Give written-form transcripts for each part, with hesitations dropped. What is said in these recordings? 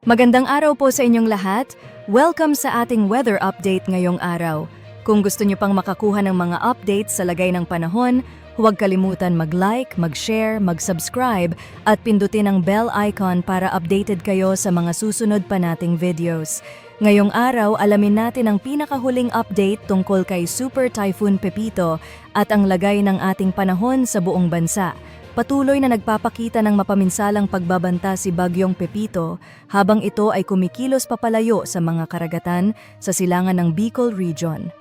Magandang araw po sa inyong lahat. Welcome sa ating weather update ngayong araw. Kung gusto nyo pang makakuha ng mga updates sa lagay ng panahon, huwag kalimutan mag-like, mag-share, mag-subscribe at pindutin ang bell icon para updated kayo sa mga susunod pa nating videos. Ngayong araw, alamin natin ang pinakahuling update tungkol kay Super Typhoon Pepito at ang lagay ng ating panahon sa buong bansa. Patuloy na nagpapakita ng mapaminsalang pagbabanta si Bagyong Pepito habang ito ay kumikilos papalayo sa mga karagatan sa silangan ng Bicol Region.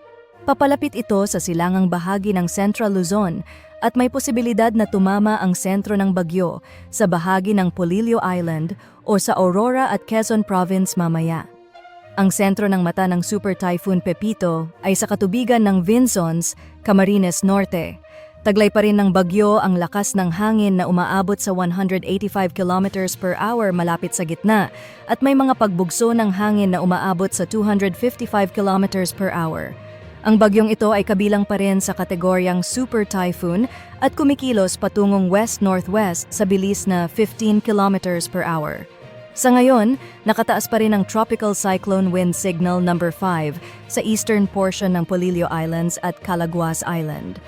Papalapit ito sa silangang bahagi ng Central Luzon at may posibilidad na tumama ang sentro ng bagyo sa bahagi ng Polillo Island o sa Aurora at Quezon Province mamaya. Ang sentro ng mata ng Super Typhoon Pepito ay sa katubigan ng Vinzons, Camarines Norte. Taglay pa rin ng bagyo ang lakas ng hangin na umaabot sa 185 km per hour malapit sa gitna at may mga pagbugso ng hangin na umaabot sa 255 km per hour. Ang bagyong ito ay kabilang pa rin sa kategoryang Super Typhoon at kumikilos patungong west-northwest sa bilis na 15 km per hour. Sa ngayon, nakataas pa rin ang Tropical Cyclone Wind Signal number 5 sa eastern portion ng Polillo Islands at Calaguas Island.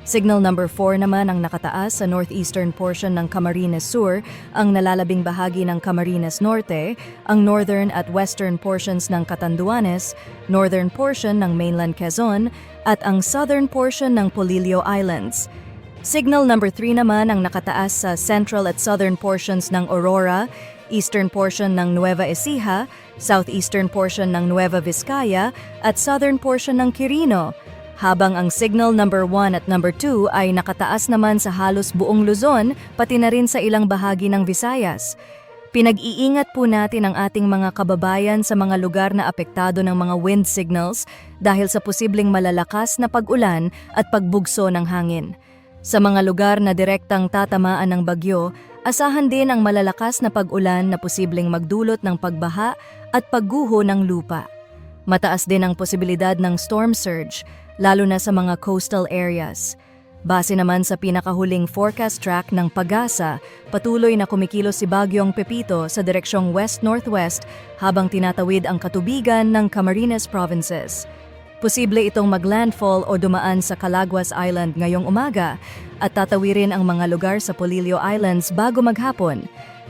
Signal number 4 naman ang nakataas sa northeastern portion ng Camarines Sur, ang nalalabing bahagi ng Camarines Norte, ang northern at western portions ng Catanduanes, northern portion ng mainland Quezon, at ang southern portion ng Polillo Islands. Signal number 3 naman ang nakataas sa central at southern portions ng Aurora, eastern portion ng Nueva Ecija, southeastern portion ng Nueva Vizcaya, at southern portion ng Quirino. Habang ang signal number 1 at number 2 ay nakataas naman sa halos buong Luzon, pati na rin sa ilang bahagi ng Visayas. Pinag-iingat po natin ang ating mga kababayan sa mga lugar na apektado ng mga wind signals dahil sa posibleng malalakas na pag-ulan at pagbugso ng hangin. Sa mga lugar na direktang tatamaan ng bagyo, asahan din ang malalakas na pag-ulan na posibleng magdulot ng pagbaha at pagguho ng lupa. Mataas din ang posibilidad ng storm surge, lalo na sa mga coastal areas. Base naman sa pinakahuling forecast track ng Pagasa, patuloy na kumikilos si Bagyong Pepito sa direksyong west-northwest habang tinatawid ang katubigan ng Camarines Provinces. Posible itong maglandfall o dumaan sa Calaguas Island ngayong umaga at tatawirin ang mga lugar sa Polillo Islands bago maghapon.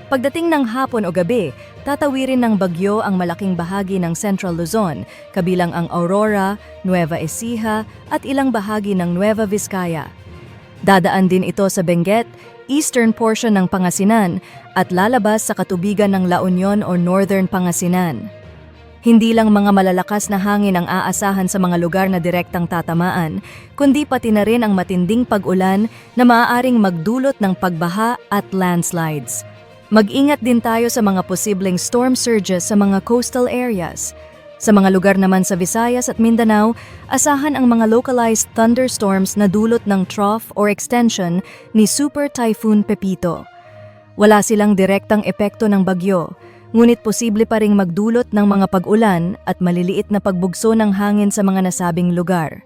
Pagdating ng hapon o gabi, tatawirin ng bagyo ang malaking bahagi ng Central Luzon, kabilang ang Aurora, Nueva Ecija at ilang bahagi ng Nueva Vizcaya. Dadaan din ito sa Benguet, eastern portion ng Pangasinan at lalabas sa katubigan ng La Union o northern Pangasinan. Hindi lang mga malalakas na hangin ang aasahan sa mga lugar na direktang tatamaan, kundi pati na rin ang matinding pag-ulan na maaaring magdulot ng pagbaha at landslides. Mag-ingat din tayo sa mga posibleng storm surges sa mga coastal areas. Sa mga lugar naman sa Visayas at Mindanao, asahan ang mga localized thunderstorms na dulot ng trough or extension ni Super Typhoon Pepito. Wala silang direktang epekto ng bagyo, ngunit posible pa ring magdulot ng mga pag-ulan at maliliit na pagbugso ng hangin sa mga nasabing lugar.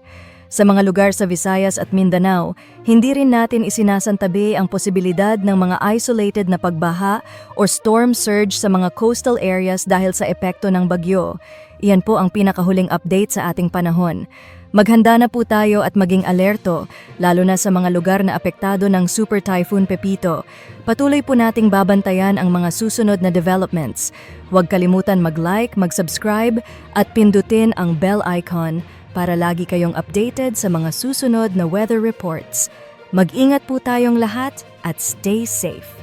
Sa mga lugar sa Visayas at Mindanao, hindi rin natin isinasantabi ang posibilidad ng mga isolated na pagbaha o storm surge sa mga coastal areas dahil sa epekto ng bagyo. Iyan po ang pinakahuling update sa ating panahon. Maghanda na po tayo at maging alerto, lalo na sa mga lugar na apektado ng Super Typhoon Pepito. Patuloy po nating babantayan ang mga susunod na developments. Huwag kalimutan mag-like, mag-subscribe at pindutin ang bell icon para lagi kayong updated sa mga susunod na weather reports. Mag-ingat po tayong lahat at stay safe.